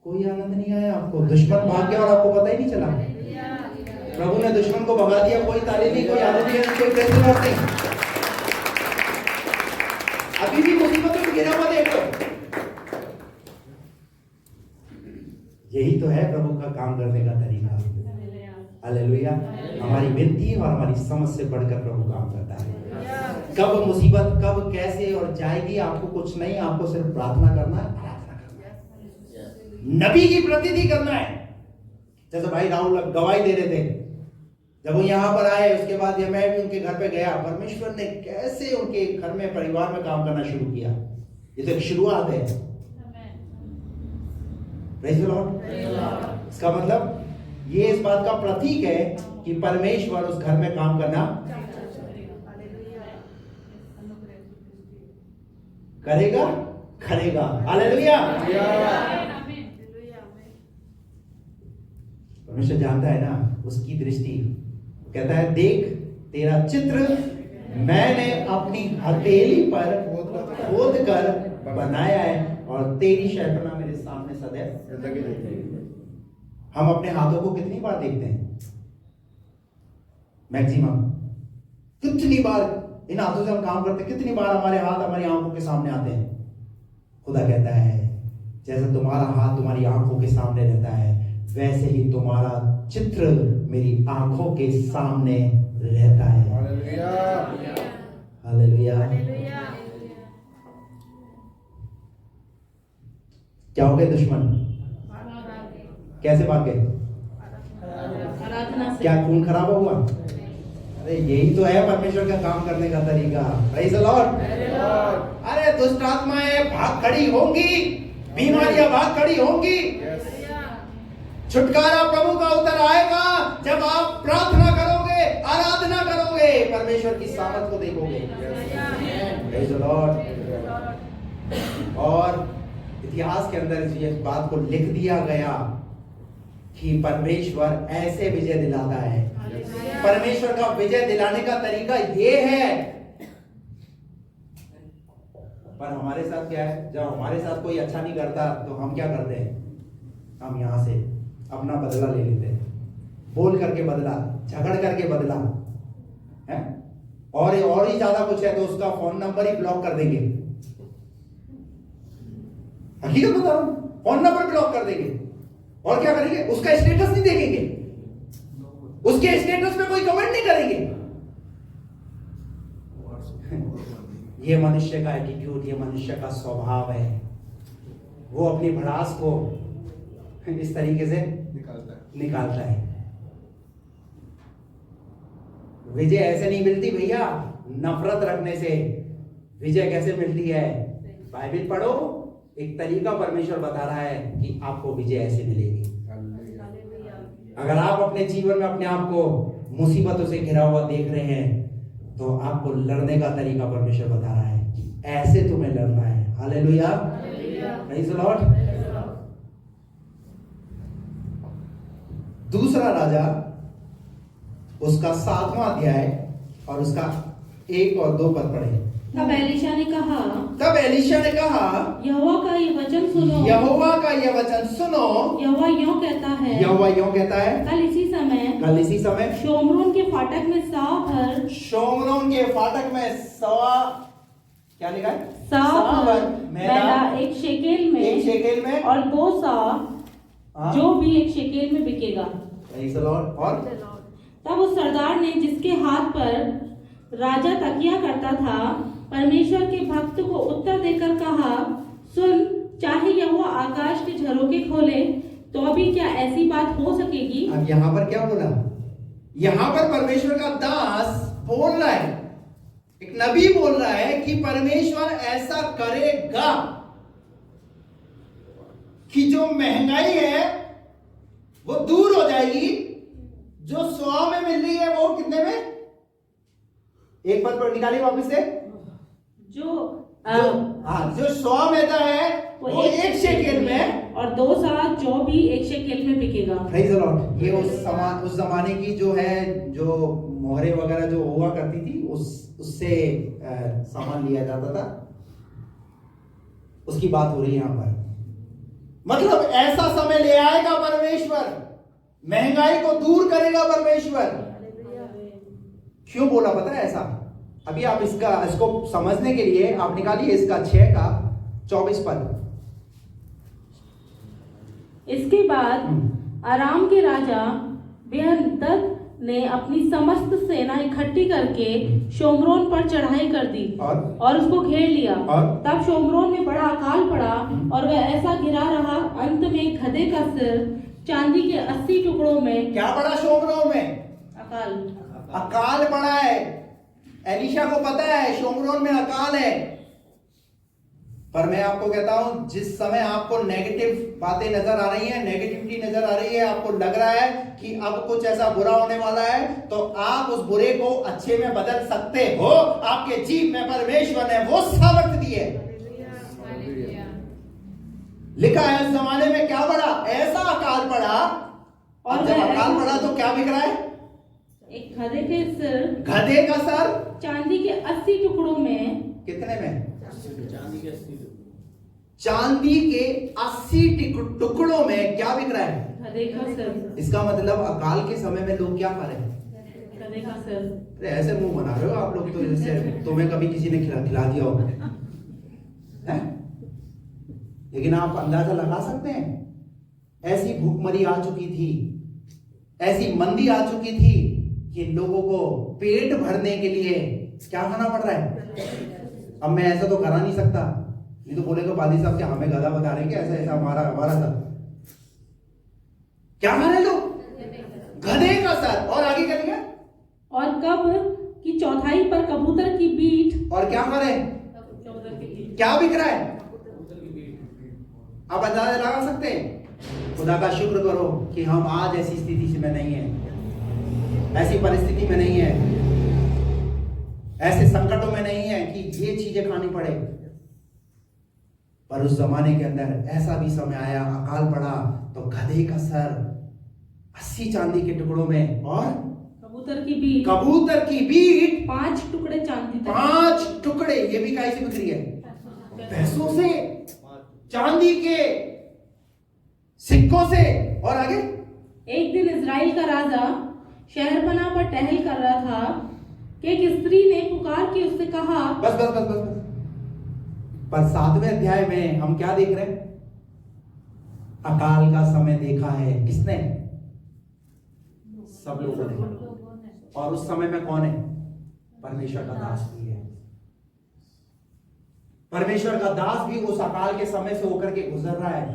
कोई आनंद नहीं आया आपको? दुश्मन भाग गया और आपको पता ही नहीं चला। प्रभु ने दुश्मन को भगा दिया, कोई ताली नहीं, कोई आनंद नहीं, कोई प्रेज़ द लॉर्ड नहीं। अभी भी मुसीबतों में गिरा हुआ देखो। यही तो है प्रभु का काम करने का तरीका। हालेलुया। हमारी विनती और हमारी समझ से बढ़कर प्रभु काम करता है। कब मुसीबत कब कैसे और जाएगी आपको कुछ नहीं, आपको सिर्फ प्रार्थना करना है, आराधना करना है, नबी की प्रतिनिधि करना है। जैसे भाई राहुल गवाही दे रहे थे, जब वो यहां पर आए उसके बाद मैं भी उनके घर पे गया, परमेश्वर ने कैसे उनके घर में परिवार में काम करना शुरू किया। ये तो एक शुरुआत है। Praise the Lord. इसका मतलब ये इस बात का प्रतीक है कि परमेश्वर उस घर में काम करना करेगा, करेगा। हालेलुया। परमेश्वर जानता है ना उसकी दृष्टि, कहता है देख तेरा चित्र मैंने अपनी हथेली पर खोद कर बनाया है और तेरी शैताना मेरे सामने सदैव। हम अपने हाथों को कितनी बार देखते हैं? मैक्सिमम कितनी बार इन हाथों से हम काम करते हैं? कितनी बार हमारे हाथ हमारी आंखों के सामने आते हैं? खुदा कहता है जैसे तुम्हारा हाथ तुम्हारी आंखों के सामने रहता है, वैसे ही तुम्हारा चित्र मेरी आंखों के सामने रहता है। हालेलुया। क्या हो गए दुश्मन? कैसे भाग गए? क्या खून खराब हुआ? अरे यही तो है परमेश्वर का काम करने का तरीका। Praise the Lord. अरे दुष्ट आत्माएं भाग खड़ी होंगी, बीमारियां भाग खड़ी होंगी, छुटकारा प्रभु का उतर आएगा जब आप प्रार्थना करोगे, आराधना करोगे, परमेश्वर की सामर्थ को देखोगे। Praise the Lord। और इतिहास के अंदर इस बात को लिख दिया गया कि परमेश्वर ऐसे विजय दिलाता है। परमेश्वर का विजय दिलाने का तरीका ये है। पर हमारे साथ क्या है, जब हमारे साथ कोई अच्छा नहीं करता तो हम क्या करते हैं, हम यहां से अपना बदला ले लेते हैं, बोल करके बदला, झगड़ करके बदला है, और ही ज्यादा कुछ है तो उसका फोन नंबर ही ब्लॉक कर देंगे। हकीकत बता रहा हूं, फोन नंबर ब्लॉक कर देंगे और क्या करेंगे, उसका स्टेटस नहीं देखेंगे, उसके स्टेटस में कोई कमेंट नहीं करेंगे। ये मनुष्य का एटीट्यूड, ये मनुष्य का स्वभाव है। वो अपनी भड़ास को इस तरीके से निकालता है। विजय ऐसे नहीं मिलती भैया, नफरत रखने से विजय कैसे मिलती है। बाइबल पढ़ो, एक तरीका परमेश्वर बता रहा है कि आपको विजय ऐसे मिलेगी। अगर आप अपने जीवन में अपने आप को मुसीबतों से घिरा हुआ देख रहे हैं तो आपको लड़ने का तरीका परमेश्वर बता रहा है कि ऐसे तुम्हें लड़ना है। Hallelujah, praise the Lord. दूसरा राजा उसका 7वां अध्याय और उसका 1 और 2 पद पढ़े। तब एलीशा ने कहा, यहोवा का ये वचन सुनो, यहोवा यूं कहता है, कल इसी समय शोमरोन के फाटक में सवा क्या लिखा है, सावर मैदा एक शेकेल में और 2 सा जो भी एक शेकेल में बिकेगा। और तब उस सरदार ने, जिसके हाथ पर राजा तकिया करता था, परमेश्वर के भक्त को उत्तर देकर कहा, सुन, चाहे यहोवा आकाश के झरोखे खोले तो भी क्या ऐसी बात हो सकेगी। अब यहाँ पर क्या बोला, यहाँ पर परमेश्वर का दास बोल रहा है, एक नबी बोल रहा है कि परमेश्वर ऐसा करेगा कि जो महंगाई है वो दूर हो जाएगी, जो 100 में मिल रही है वो कितने में, एक पद पर निकालिए वापस से, जो 100 मैदा है वो 1 शेकेल में और 2 सा जो भी 1 शेकेल में बिकेगा। Praise the Lord. ये उस जमाने की जो है, जो मोहरे वगैरह जो हुआ करती थी, उससे सामान लिया जाता था, उसकी बात हो रही है यहां पर। मतलब ऐसा समय ले आएगा परमेश्वर, महंगाई को दूर करेगा परमेश्वर। क्यों बोला पता है ऐसा, अभी आप इसको समझने के लिए आप निकालिए इसका 6 का 24 पद। इसके बाद अराम के राजा बेहदद ने अपनी समस्त सेना इकट्ठी करके शोमरोन पर चढ़ाई कर दी और उसको घेर लिया। तब शोमरोन में बड़ा अकाल पड़ा और वह ऐसा गिरा रहा, अंत में गधे का सिर चांदी के 80 टुकड़ों में। क्या पड़ा शोमरोन में? अकाल पड़ा है। एलीशा को पता है शोमरोन में अकाल है। पर मैं आपको कहता हूं, जिस समय आपको नेगेटिव बातें नजर आ रही हैं, नेगेटिविटी नजर आ रही है, आपको लग रहा है कि अब कुछ ऐसा बुरा होने वाला है, तो आप उस बुरे को अच्छे में बदल सकते हो। आपके जीव में परमेश्वर ने वो सामर्थ्य दी है। लिखा है उस जमाने में क्या पड़ा, ऐसा अकाल पड़ा, और जब अकाल पड़ा तो क्या बिक रहा है? एक गधे के सिर, गधे का सर चांदी के 80 टुकड़ों में। कितने में? चांदी के 80 टुकड़ों में क्या बिक रहा है? गधे का सिर। इसका मतलब अकाल के समय में लोग क्या खा रहे हैं? गधे का सिर। अरे ऐसे मुंह बना रहे हो आप लोग, तो जैसे तुम्हें कभी किसी ने खिला दिया हो है? लेकिन आप अंदाजा लगा सकते हैं, ऐसी भूखमरी आ चुकी थी, ऐसी मंदी आ चुकी थी कि लोगों को पेट भरने के लिए क्या खाना पड़ रहा है। अब मैं ऐसा तो करा नहीं सकता, नहीं तो बोलेगा पादी साहब क्या हमें गधा बता रहे हैं, ऐसा ऐसा हमारा था। क्या खा रहे लोग? गधे का सर। और आगे क्या लिखा? और कब की चौथाई पर कबूतर की बीट। और क्या खा रहे? क्या बिक रहा है? आप अंदाजा लगा सकते हैं? खुदा का शुक्र करो कि हम आज ऐसी स्थिति में नहीं है। ऐसी परिस्थिति में नहीं है, ऐसे संकटों में नहीं है कि ये चीजें खानी पड़े। पर उस जमाने के अंदर ऐसा भी समय आया, अकाल पड़ा तो गधे का सर 80 चांदी के टुकड़ों में और कबूतर की बीट 5 टुकड़े चांदी तक। 5 टुकड़े, ये भी काहे से बिक्री है? पैसों से, चांदी के सिक्कों से। और आगे, एक दिन इजराइल का राजा शहरपनाह पर टहल कर रहा था कि एक स्त्री ने पुकार के उससे कहा। बस। पर 7वें अध्याय में हम क्या देख रहे हैं? अकाल का समय देखा है किसने? सब लोगों ने। और उस समय में कौन है? परमेश्वर का दास भी है। परमेश्वर का दास भी उस अकाल के समय से होकर के गुजर रहा है।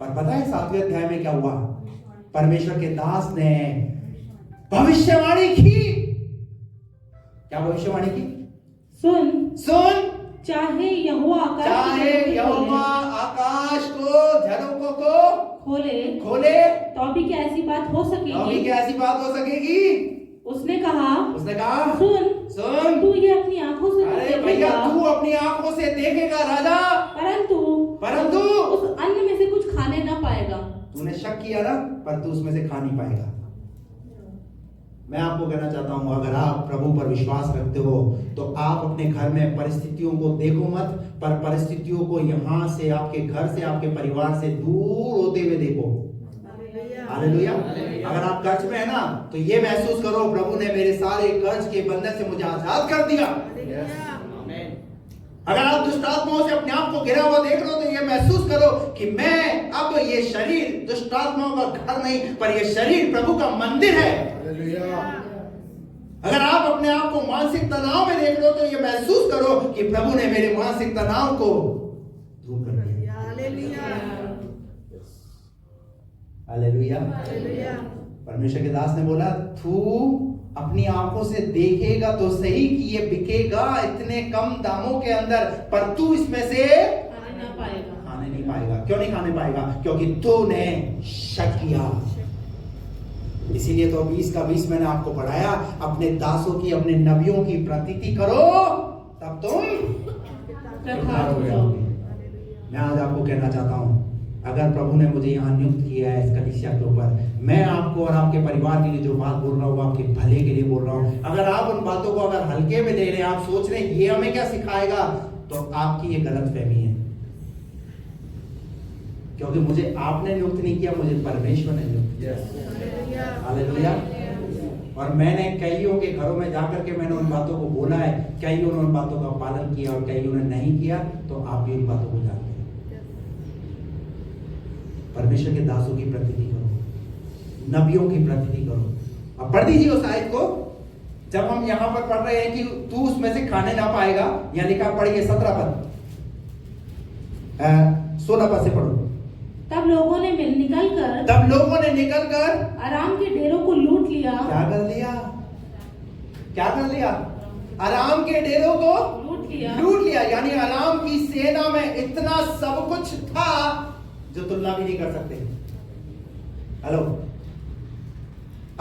पर पता है 7वें अध्याय में क्या हुआ? परमेश्वर के दास ने भविष्यवाणी की। क्या भविष्यवाणी की? सुन, चाहे यहोवा आकाश को, झरोकों को खोले तो भी क्या ऐसी बात हो सकेगी? उसने कहा सुन, तू ये अपनी आंखों से अरे भैया, तू अपनी आंखों से देखेगा राजा, परंतु उस अन्न में से कुछ खाने ना पाएगा। तूने शक किया ना, पर तू उसमें से खा नहीं पाएगा। मैं आपको कहना चाहता हूं, अगर आप प्रभु पर विश्वास रखते हो तो आप अपने घर में परिस्थितियों को देखो मत, पर परिस्थितियों को यहां से, आपके घर से, आपके परिवार से दूर होते हुए देखो। हालेलुया। अगर आप कर्ज में है ना, तो ये महसूस करो, प्रभु ने मेरे सारे कर्ज के बंधन से मुझे आजाद कर दिया। अगर आप दुष्ट आत्माओं से अपने आप को घिरा हुआ देख रहे हो, तो ये महसूस करो कि मैं अब ये शरीर दुष्ट आत्माओं का घर नहीं, पर ये शरीर प्रभु का मंदिर है। अगर आप अपने आप को मानसिक तनाव में देख रहे हो, तो ये महसूस करो कि प्रभु ने मेरे मानसिक तनाव को दूर कर दिया। हालेलुया। परमेश्वर के दास ने बोला, तू अपनी आंखों से देखेगा तो सही कि ये बिकेगा इतने कम दामों के अंदर, पर तू इसमें से खाने नहीं पाएगा। क्यों नहीं खाने पाएगा? क्योंकि तूने शक किया। इसीलिए तो 20 का 20 मैंने आपको पढ़ाया, अपने दासों की, अपने नबियों की प्रतीति करो, तब तुम हो जाओगे। मैं आज आपको कहना चाहता हूं, अगर प्रभु ने मुझे यहाँ नियुक्त किया है इस कलीसिया के ऊपर, मैं आपको और आपके परिवार के लिए जो बात बोल रहा हूँ, आपके भले के लिए बोल रहा हूँ। अगर आप उन बातों को अगर हल्के में ले रहे हैं, आप सोच रहे हैं ये हमें क्या सिखाएगा, तो आपकी ये गलत फहमी है। क्योंकि मुझे आपने नियुक्त नहीं किया, मुझे परमेश्वर ने नियुक्त किया। हालेलुया। और मैंने कईयों के घरों में जाकर के मैंने उन बातों को बोला है, कईयों ने उन बातों का पालन किया और कईयों ने नहीं किया, तो आप भी उन बातों को जानते हैं। परमेश्वर के दासों की प्रतीति करो, नबियों की प्रतीति करो। अब पढ़ दीजिए उस आयत को, जब हम यहां पर पढ़ रहे हैं कि तू उसमें से खाने ना पाएगा, यहां लिखा, पढ़िए 17 पद, 16 पद से पढ़ो। तब लोगों ने निकल कर अराम के डेरों को लूट लिया। क्या कर लिया? अराम के डेरों को लूट लिया। यानी अराम की सेना में इतना सब कुछ था जो तुलना भी नहीं कर सकते। हेलो,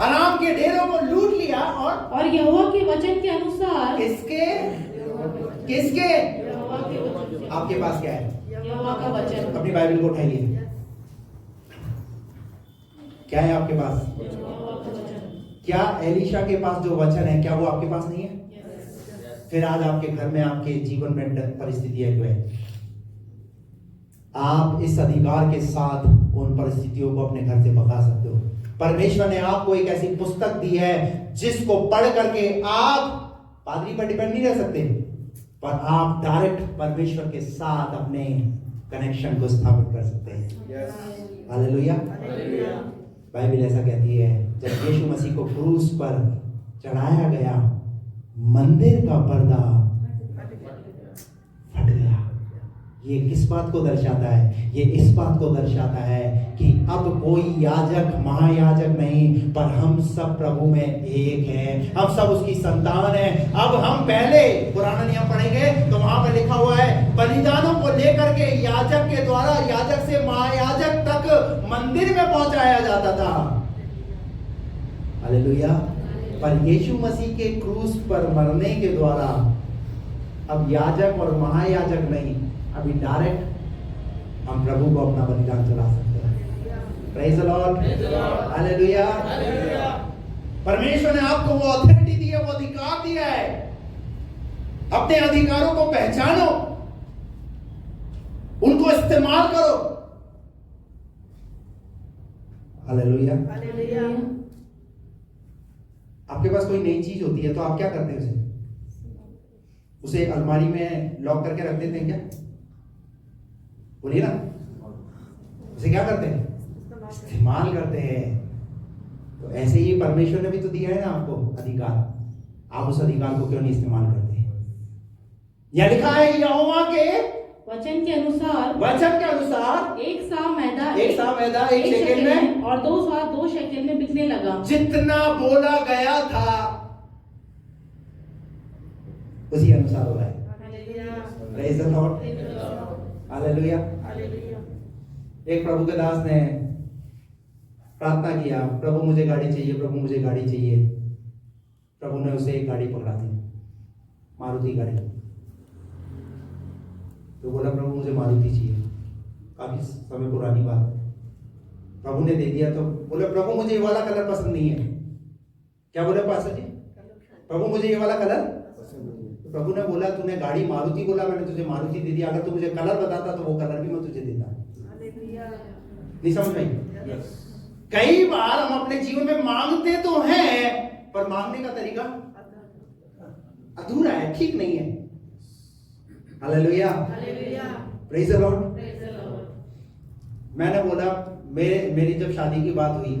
अराम के डेरों को लूट लिया और यहोवा के वचन के अनुसार। किसके? आपके पास क्या है? यहोवा का वचन। अपनी बाइबल को उठाइए। क्या है आपके पास? क्या एलीशा के पास जो वचन है, क्या वो आपके पास नहीं है? फिर आज आपके घर में, आपके जीवन में परिस्थितियां क्यों है? आप इस अधिकार के साथ उन परिस्थितियों को अपने घर से भगा सकते हो। परमेश्वर ने आपको एक ऐसी पुस्तक दी है जिसको पढ़ करके आप पादरी पर डिपेंड नहीं रह सकते, पर आप डायरेक्ट परमेश्वर के साथ अपने कनेक्शन को स्थापित कर सकते हैं। हालेलुया। बाइबल ऐसा कहती है, जब यीशु मसीह को क्रूस पर चढ़ाया गया, मंदिर का पर्दा फट गया। ये किस बात को दर्शाता है? ये इस बात को दर्शाता है कि अब कोई याजक, महायाजक नहीं, पर हम सब प्रभु में एक हैं। हम सब उसकी संतान हैं। अब हम पहले पुराना नियम पढ़ेंगे तो वहां पर लिखा हुआ है, बलिदानों को लेकर के याजक के द्वारा याजक से महायाजक तक मंदिर में पहुंचाया जाता था। हालेलुया। पर यीशु मसीह के क्रूस पर मरने के द्वारा अब याजक और महायाजक नहीं, अभी डायरेक्ट हम प्रभु को अपना बलिदान चला सकते हैं। Praise the Lord, hallelujah. परमेश्वर ने आपको वो अथॉरिटी दी है, वो अधिकार दिया है। अपने अधिकारों को पहचानो, उनको इस्तेमाल करो। हालेलुया। आपके पास कोई नई चीज होती है तो आप क्या करते हैं? उसे अलमारी में लॉक करके रख देते हैं क्या? बोलिए ना, उसे क्या करते हैं? इस्तेमाल करते हैं। तो ऐसे ही परमेश्वर ने भी तो दिया है ना आपको अधिकार, आप उस अधिकार को क्यों नहीं इस्तेमाल करते? यह लिखा है यहोवा के वचन के अनुसार एक सा मैदा 1 एक शेकेल में और 2 शेकेल में बिकने लगा। जितना बोला गया था उसी अनुसार हो रहा है। Praise the Lord, hallelujah. एक प्रभु के दास ने प्रार्थना किया, प्रभु मुझे गाड़ी चाहिए, प्रभु मुझे गाड़ी चाहिए। प्रभु ने उसे एक गाड़ी पकड़ा दी, मारुति गाड़ी। तो बोला प्रभु मुझे मारुति चाहिए, काफी समय पुरानी बात। प्रभु ने दे दिया तो बोले प्रभु मुझे ये वाला कलर पसंद नहीं है। क्या बोले पास्टर जी? प्रभु मुझे ये वाला कलर। तो प्रभु ने बोला तूने गाड़ी मारुति बोला, मैंने तुझे मारुति दे दिया, अगर तू मुझे कलर बताता तो वो कलर भी मैं तुझे देता। नहीं समझ में? कई बार हम अपने जीवन में मांगते तो हैं पर मांगने का तरीका अधूरा है, ठीक नहीं है। Hallelujah, praise the Lord. मैंने बोला मेरी जब शादी की बात हुई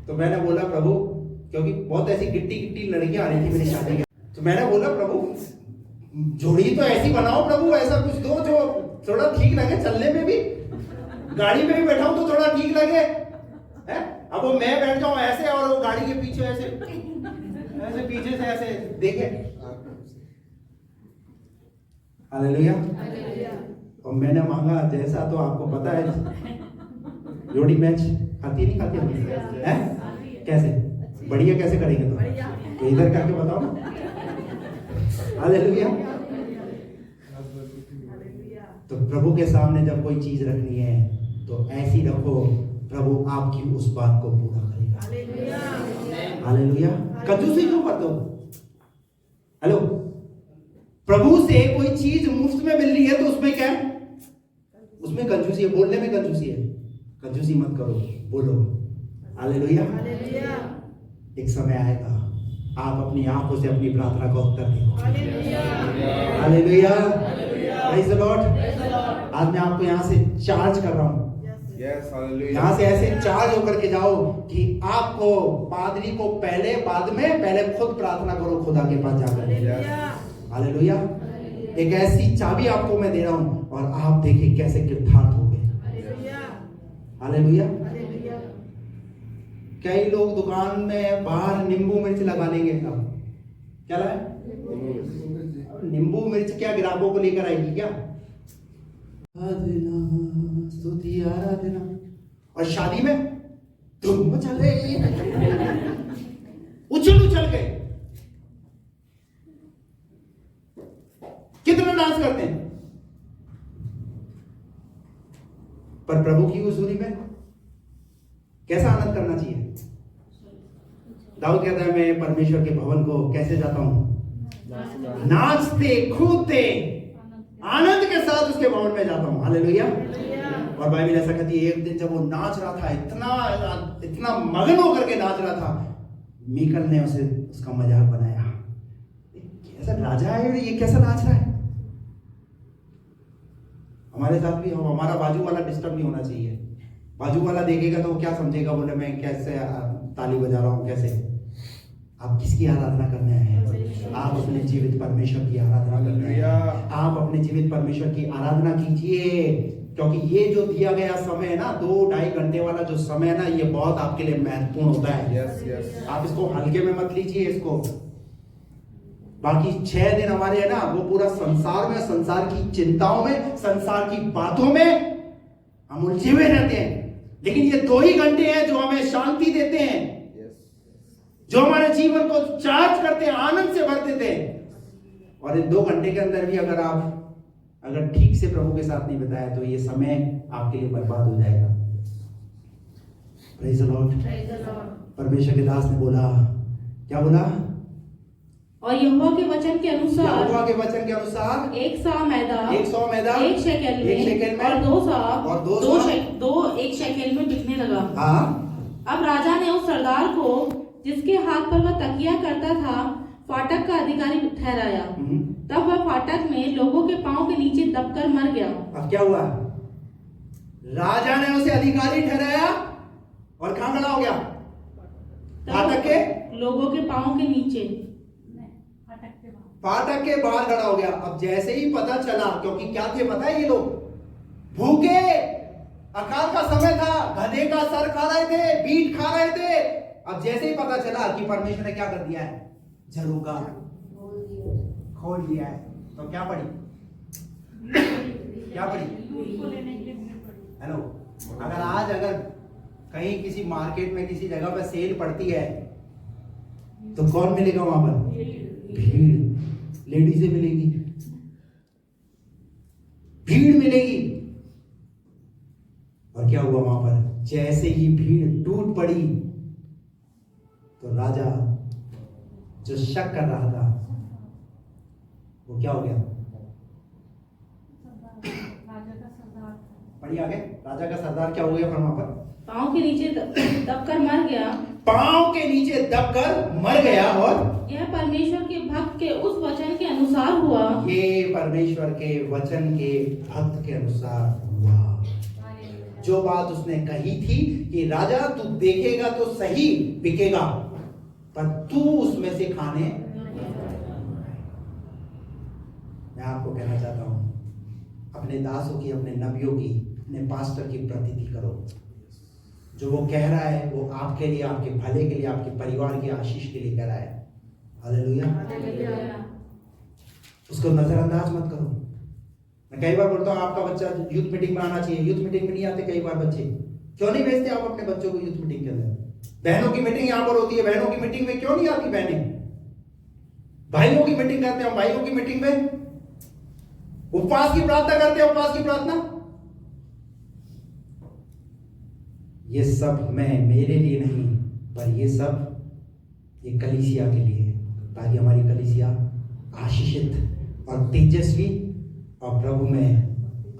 तो मैंने बोला प्रभु, क्योंकि बहुत ऐसी गिट्टी लड़कियां आ रही थी मेरी शादी में, तो मैंने बोला प्रभु जोड़ी तो ऐसी बनाओ प्रभु, ऐसा कुछ दो जो थोड़ा ठीक लगे, चलने में भी, गाड़ी में भी बैठा हूं तो थोड़ा ठीक लगे है? अब वो मैं बैठ जाऊं ऐसे और वो गाड़ी के पीछे ऐसे पीछे से ऐसे देखे। हालेलुया। और मैंने मांगा जैसा, तो आपको पता है जोड़ी मैच खाती नहीं खाती है? कैसे बढ़िया कैसे करेंगे? तो इधर करके बताओ ना। हालेलुया। तो प्रभु के सामने जब कोई चीज रखनी है तो ऐसी रखो, प्रभु आपकी उस बात को पूरा करेगा। हालेलुया। कंजूसी क्यों करते हो? हेलो, प्रभु से कोई चीज मुफ्त में मिल रही है तो उसमें क्या है? उसमें कंजूसी है, बोलने में कंजूसी है। कंजूसी मत करो, बोलो। हालेलुया। एक समय आएगा आप अपनी आंखों से अपनी प्रार्थना का उत्तर देखो। Hallelujah, praise the Lord. आज मैं आपको यहाँ से चार्ज कर रहा हूँ, यहाँ से ऐसे चार्ज होकर के जाओ कि आपको पादरी को पहले बाद में पहले खुद प्रार्थना करो खुदा के पास जाकर। हालेलुया। एक ऐसी चाबी आपको मैं दे रहा हूं और आप देखिए कैसे कृतार्थ हो गए। हालेलुया। कई लोग दुकान में बाहर नींबू मिर्च लगा लेंगे। अब क्या लाए? नींबू मिर्च क्या ग्राहकों को लेकर आएगी क्या? स्तुति आराधना। और शादी में धूम मचले, उछल गए। कितना डांस करते हैं, पर प्रभु की हुजूरी में कैसा आनंद करना चाहिए? दाऊद कहता है मैं परमेश्वर के भवन को कैसे जाता हूं? नाचते कूदते आनंद के साथ उसके भवन में जाता हूं। हालेलुया। और बाइबल ऐसा कहती है एक दिन जब वो नाच रहा था, इतना मगन होकर के नाच रहा था, मीकल ने उसका मजाक बनाया। ऐसा राजा है, ये कैसा नाच रहा है? हमारे साथ भी हमारा बाजू वाला डिस्टर्ब नहीं होना चाहिए। बाजू वाला देखेगा तो वो क्या समझेगा? बोले मैं कैसे ताली बजा रहा हूं, कैसे? आप किसकी आराधना करने आए हैं? आप अपने जीवित परमेश्वर की आराधना करने हैं। आप अपने जीवित परमेश्वर की आराधना कीजिए, क्योंकि ये जो दिया गया समय है ना, 2-2.5 घंटे वाला जो समय है ना, ये बहुत आपके लिए महत्वपूर्ण होता है। आप इसको हल्के में मत लीजिए इसको। बाकी 6 दिन हमारे है ना, वो पूरा संसार में, संसार की चिंताओं में, संसार की बातों में हम उलझे हुए रहते हैं। लेकिन ये 2 ही घंटे हैं जो हमें शांति देते हैं, जो हमारे जीवन को चार्ज करते हैं, आनंद से भर देते हैं। और इन 2 घंटे के अंदर भी अगर ठीक से प्रभु के साथ नहीं बिताया तो ये समय आपके लिए बर्बाद हो जाएगा। Praise the Lord. परमेश्वर के दास ने बोला, क्या बोला? और यहोवा के वचन के अनुसार एक सौ मैदा 1 शेकेल में और 2 सौ 1 शेकेल में बिकने लगा। हाँ। अब राजा ने उस सरदार को, जिसके हाथ पर वह तकिया करता था, फाटक का अधिकारी ठहराया। तब वह फाटक में लोगों के पांव के नीचे दबकर मर गया। अब क्या हुआ? राजा ने उसे अधिकारी ठहराया और कहां खड़ा हो गया? फाटक के लोगों के पांव के नीचे, फाटक के बाहर खड़ा हो गया। अब जैसे ही पता चला, क्योंकि क्या थे पता है, ये लोग भूखे, अकाल का समय था, गधे का सर खा रहे थे, बीट खा रहे थे। अब जैसे ही पता चला कि परमेश्वर ने क्या कर दिया है, झरोगा खोल दिया है, तो क्या पड़ी? हेलो, अगर कहीं किसी मार्केट में किसी जगह पर सेल पड़ती है तो कौन मिलेगा वहां पर? भीड़, लेडीजें मिलेगी, भीड़ मिलेगी। और क्या हुआ वहां पर? जैसे ही भीड़ टूट पड़ी तो राजा जो शक कर रहा था वो क्या हो गया? पढ़िए आगे। राजा का सरदार क्या हो गया? वहां पर पांव के नीचे दबकर मर गया। पांव के नीचे दबकर मर गया। और यह परमेश्वर के भक्त के उस वचन के अनुसार हुआ। ये परमेश्वर के वचन के भक्त के अनुसार हुआ। जो बात उसने कही थी कि राजा तू देखेगा तो सही बिकेगा, पर तू उसमें से खाने। मैं आपको कहना चाहता हूं, अपने दासों की, अपने नबियों की, अपने पास्टर की प्रतीति करो। जो वो कह रहा है वो आपके लिए, आपके भले के लिए, आपके परिवार की आशीष के लिए कह रहा है। हालेलुया। उसको नजरअंदाज मत करो। मैं कई बार बोलता हूँ आपका बच्चा यूथ मीटिंग में आना चाहिए, यूथ मीटिंग में नहीं आते कई बार बच्चे। क्यों नहीं भेजते आप अपने बच्चों को यूथ मीटिंग के अंदर? बहनों की मीटिंग यहाँ पर होती है, बहनों की मीटिंग में क्यों नहीं आती बहनें? भाइयों की मीटिंग करते हैं, भाइयों की मीटिंग में उपवास की प्रार्थना करते हैं, उपवास की प्रार्थना। ये सब मैं मेरे लिए नहीं, पर ये सब ये कलीसिया के लिए है, ताकि हमारी कलीसिया आशीषित और तेजस्वी और प्रभु में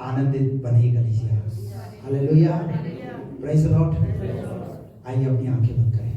आनंदित बने कलीसिया। Hallelujah, praise the Lord. आइए अपनी आंखें बंद करें।